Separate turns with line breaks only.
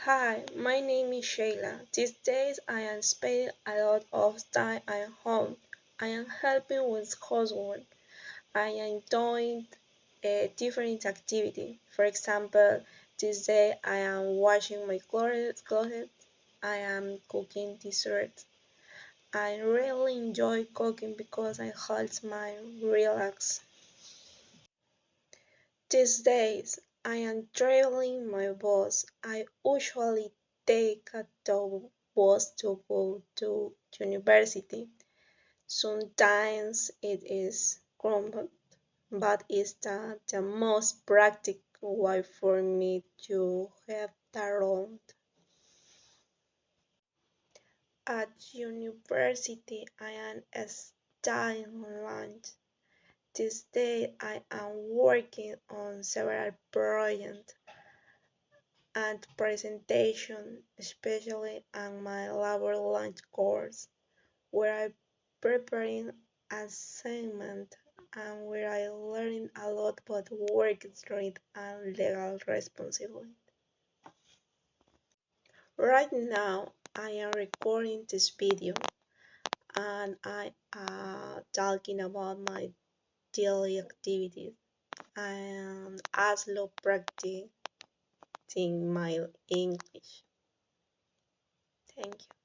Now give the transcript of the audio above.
Hi, my name is Shayla. These days I am spending a lot of time at home. I am helping with housework. I am doing a different activity. For example, this day I am washing my clothes. I am cooking dessert. I really enjoy cooking because it helps me relax. These days, I am traveling my bus. I usually take a tour bus to go to university. Sometimes it is crowded, but it's the most practical way for me to have around. At university, I am studying lunch. This day, I am working on several projects and presentation, especially on my labor lunch course, where I preparing assignment and where I learning a lot about work street and legal responsibility. Right now, I am recording this video and I am talking about my daily activities and also practicing my English. Thank you.